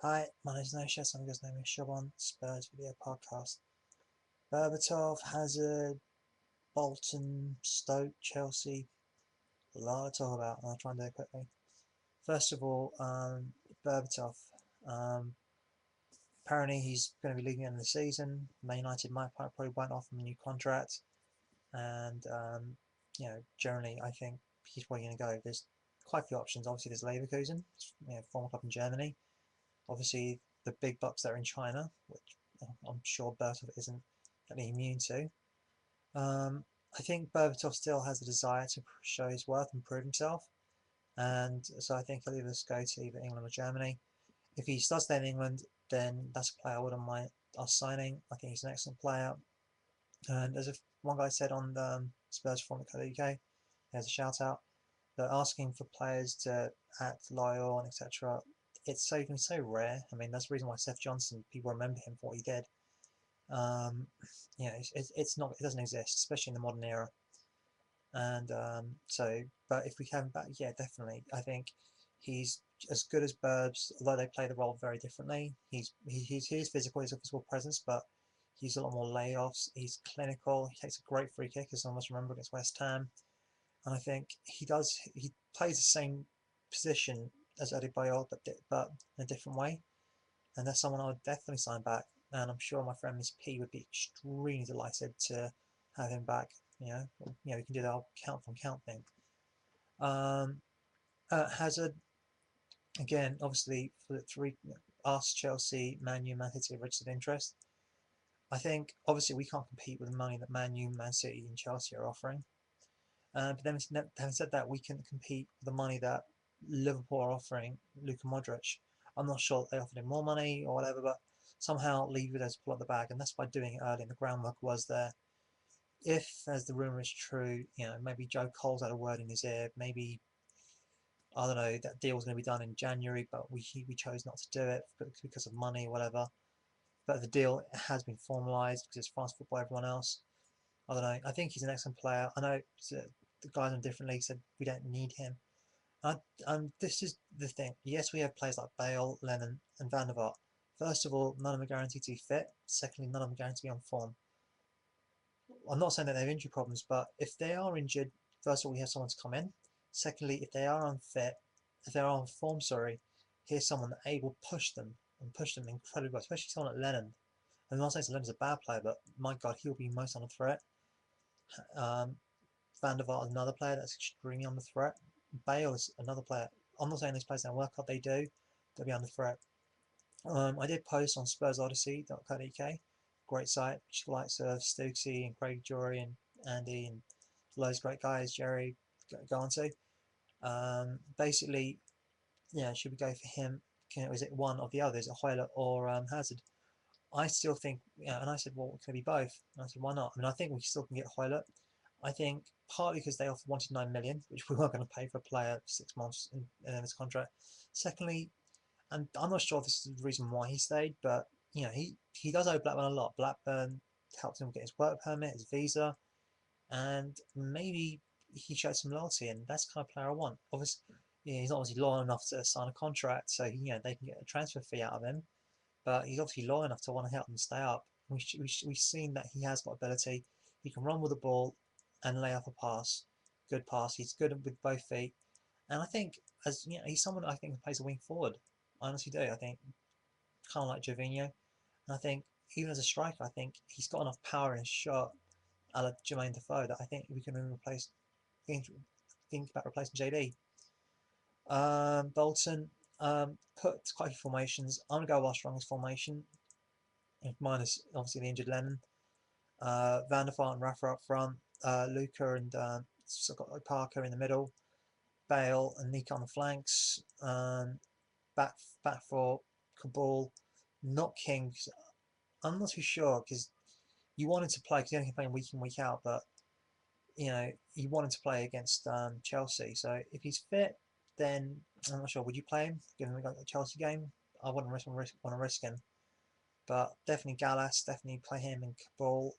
Hi, my name is Noshia, some of you guys know me as Shobon, Spurs Video Podcast. Berbatov, Hazard, Bolton, Stoke, Chelsea, a lot to talk about, and I'll try and do it quickly. First of all, Berbatov. Um, Apparently he's going to be leaving at the end of the season. Man United might probably won't offer him a new contract, and generally I think he's probably going to go. There's quite a few options. Obviously, there's Leverkusen, former club in Germany. Obviously, the big bucks that are in China, which I'm sure Berbatov isn't really immune to. I think Berbatov still has a desire to show his worth and prove himself, and so I think he'll either go to either England or Germany. If he does stay in England, then that's a player I wouldn't mind us signing. I think he's an excellent player. And as if one guy said on the Spurs Forum.co.uk, there's a shout out, that asking for players to act loyal and etc. It's so rare. I mean, that's the reason why Seth Johnson, people remember him for what he did. Um, it's not, it doesn't exist, especially in the modern era. And but if we have him back, yeah, definitely. I think he's as good as Berbs, although they play the role very differently. He's physical, he's a physical presence, but he's a lot more layoffs. He's clinical. He takes a great free kick, as I must remember against West Ham. And I think he plays the same position as Adebayor, but in a different way. And that's someone I would definitely sign back. And I'm sure my friend Miss P would be extremely delighted to have him back. We can do the whole count from count thing. Hazard, again, obviously for the three, us, Chelsea, Man U, Man City registered interest. I think obviously we can't compete with the money that Man U, Man City, and Chelsea are offering. But then having said that, we can compete with the money that Liverpool are offering Luka Modric. I'm not sure they offered him more money or whatever, but somehow Levy has pulled out the bag, and that's by doing it early. And the groundwork was there. If, as the rumor is true, maybe Joe Cole's had a word in his ear. Maybe, I don't know, that deal was going to be done in January, but we chose not to do it because of money or whatever. But the deal has been formalised because it's France football, everyone else. I don't know. I think he's an excellent player. I know the guys in a different league said we don't need him. This is the thing. Yes, we have players like Bale, Lennon, and Van der Vaart. First of all, none of them are guaranteed to be fit. Secondly, none of them are guaranteed to be on form. I'm not saying that they have injury problems, but if they are injured, first of all, we have someone to come in. Secondly, if they are unfit, if they are on form, sorry, here's someone that will push them and push them incredibly well, especially someone like Lennon. I'm not saying Lennon's a bad player, but my God, he'll be most on the threat. Um, Van der Vaart is another player that's extremely on the threat. Bale is another player. I'm not saying these players don't work hard, they do. They'll be under threat. I did post on SpursOdyssey.co.uk, great site, which likes of Stokesy and Craig Jory and Andy and loads of great guys, Jerry, go on to. Basically, should we go for him? Is it one of the others, a Hoylett or Hazard? I still think, and I said, well, can it be both? And I said, why not? I mean, I think we still can get Hoylett. I think partly because they wanted 9 million, which we weren't going to pay for a player for 6 months in his contract. Secondly, and I'm not sure if this is the reason why he stayed, but he does owe Blackburn a lot. Blackburn helped him get his work permit, his visa, and maybe he showed some loyalty, and that's the kind of player I want. Obviously, he's not obviously loyal enough to sign a contract, so they can get a transfer fee out of him. But he's obviously loyal enough to want to help them stay up. We've seen that he has got ability. He can run with the ball and lay off a pass. Good pass. He's good with both feet. And I think, he's someone I think plays a wing forward. I honestly do. I think kind of like Jovino. And I think even as a striker, I think he's got enough power in his shot, a la Jermaine Defoe, that I think we can think about replacing JD. Bolton, put quite a few formations. I'm going to go with our strongest formation, minus obviously the injured Lennon. Van der Vaart and Rafa up front. Luca and Parker in the middle. Bale and Nika on the flanks. Back for Kabul, not King. I'm not too sure because you wanted to play because he only play week in week out, but he wanted to play against Chelsea. So if he's fit, then I'm not sure. Would you play him given we got the Chelsea game? I wouldn't want to risk him, but definitely Gallas. Definitely play him in Kabul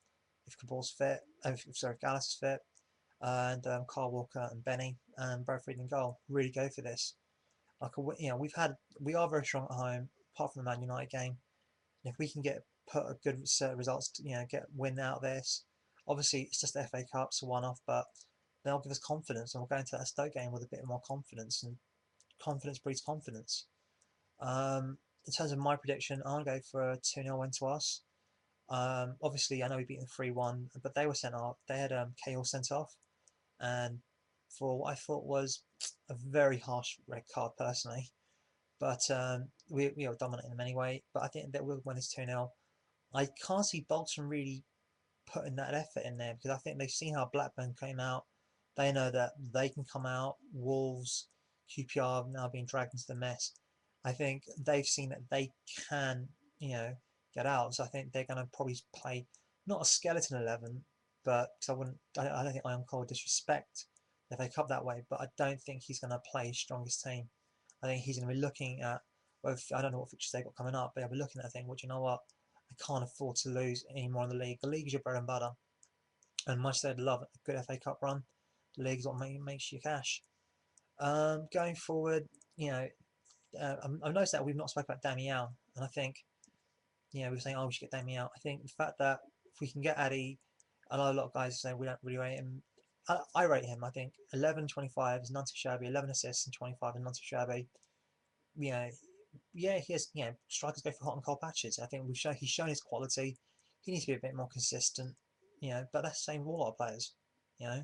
if Kabul's fit. If Gallas is fit, and Carl Walker and Benny and both Reed and goal. Really go for this. We are very strong at home. apart from the Man United game. And if we can put a good set of results, get win out of this. Obviously, it's just the FA Cup's a one-off, but they'll give us confidence, and we'll go into that Stoke game with a bit more confidence, and confidence breeds confidence. In terms of my prediction, I'm going to go for a 2-0 win to us. Obviously, I know we beat them 3-1, but they were sent off. They had Cahill sent off, and for what I thought was a very harsh red card, personally. But we were dominating them anyway. But I think that we'll win this 2-0. I can't see Bolton really putting that effort in there, because I think they've seen how Blackburn came out. They know that they can come out. Wolves, QPR have now being dragged into the mess. I think they've seen that they can, get out. So I think they're going to probably play not a skeleton 11, but because I don't think Ian Cole would disrespect the FA Cup that way. But I don't think he's going to play his strongest team. I think he's going to be looking at, I don't know what fixtures they've got coming up, but I'll be looking at thing. Well, you know what? I can't afford to lose any more in the league. The league is your bread and butter, and much they'd love a good FA Cup run, the league is what makes you cash. Going forward, I've noticed that we've not spoken about Damian, and I think, we were saying, oh, we should get Damian. I think the fact that if we can get Addy, I know a lot of guys say we don't really rate him. I rate him. I think 11-25 is not too shabby. 11 assists and 25 is not too shabby. Yeah, he has. Strikers go for hot and cold patches. I think he's shown his quality. He needs to be a bit more consistent. But that's the same with all our players. You know,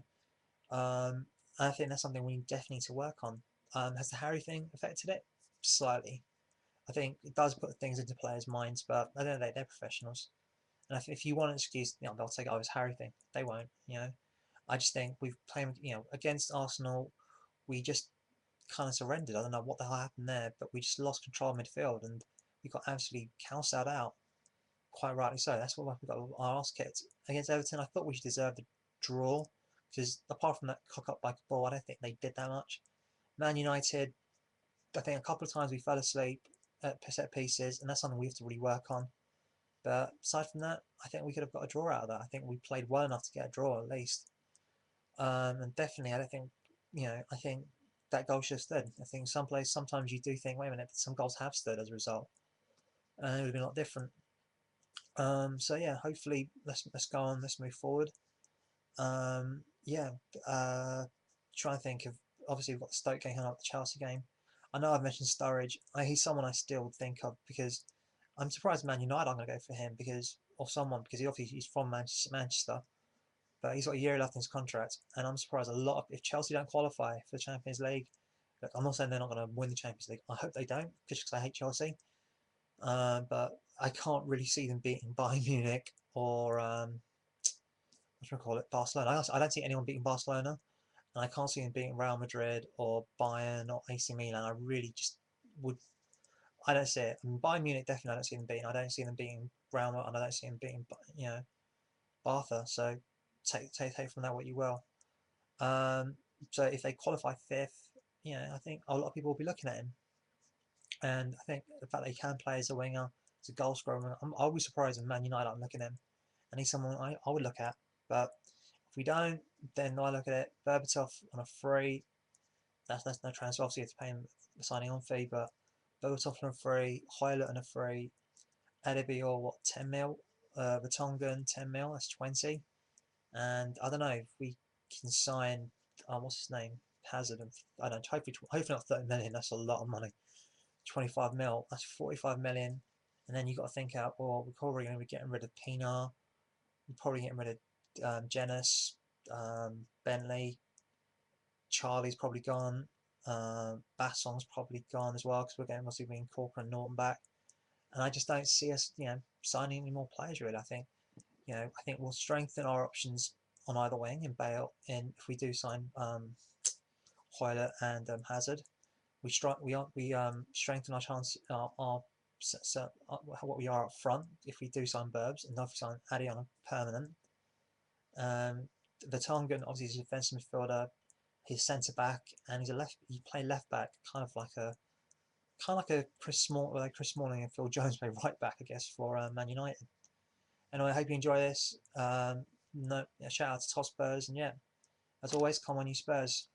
I think that's something we definitely need to work on. Has the Harry thing affected it? Slightly. I think it does put things into players' minds, but I don't know, they're professionals. And if you want an excuse, they'll take, oh, it's Harry thing. They won't. I just think we've played, against Arsenal, we just kind of surrendered. I don't know what the hell happened there, but we just lost control of midfield, and we got absolutely counted out. Quite rightly so. That's what we got our arse kicked. Against Everton, I thought we deserved a draw, because apart from that cock up by ball, I don't think they did that much. Man United, I think a couple of times we fell asleep at set pieces, and that's something we have to really work on. But aside from that, I think we could have got a draw out of that. I think we played well enough to get a draw at least. And definitely, I don't think, I think that goal should have stood. I think sometimes you do think, wait a minute, some goals have stood as a result, and it would have been a lot different. So yeah, hopefully let's go on, let's move forward. Yeah, trying to think of, obviously we've got the Stoke game coming up, the Chelsea game. I know I've mentioned Sturridge. He's someone I still think of, because I'm surprised Man United aren't going to go for him, because he's from Manchester, but he's got a year left in his contract, and I'm surprised if Chelsea don't qualify for the Champions League. Look, I'm not saying they're not going to win the Champions League. I hope they don't, just because I hate Chelsea. But I can't really see them beating Bayern Munich or what should I call it, Barcelona. I don't see anyone beating Barcelona, and I can't see them beating Real Madrid or Bayern or AC Milan. I really just would. I don't see it. I mean, Bayern Munich definitely I don't see them beating. I don't see them beating Real Madrid, and I don't see them beating Barca. So take from that what you will. So if they qualify fifth, I think a lot of people will be looking at him. And I think the fact that he can play as a winger, as a goal scorer, I'll be surprised if Man United I'm looking at him. And he's someone I would look at. But if we don't, then I look at it. Berbatov on a free. That's no transfer. Obviously, you have to pay him the signing on fee. But Berbatov on a free. Hoylett on a free. Adebayor, what, 10 mil? Vertonghen, 10 mil. That's 20. And I don't know if we can sign, what's his name? Hazard. I don't know. Hopefully not 30 million. That's a lot of money. 25 mil. That's 45 million. And then you've got to think out, well, we're probably going to be getting rid of Pinar. We're probably getting rid of Jenas, Bentley. Charlie's probably gone. Bassong's probably gone as well, because we're getting obviously bringing Corker and Norton back. And I just don't see us, signing any more players really. I think we'll strengthen our options on either wing in Bale, and if we do sign Hoylett and Hazard, we strengthen our chance, what we are up front if we do sign Berbs, and if we sign Addy on a permanent. Vertonghen obviously is a defensive midfielder, he's centre back, and he played left back, kind of like a Chris Smalling and Phil Jones play right back, I guess, for Man United. Anyway, I hope you enjoy this. Shout out to Top Spurs, and yeah, as always, come on you Spurs.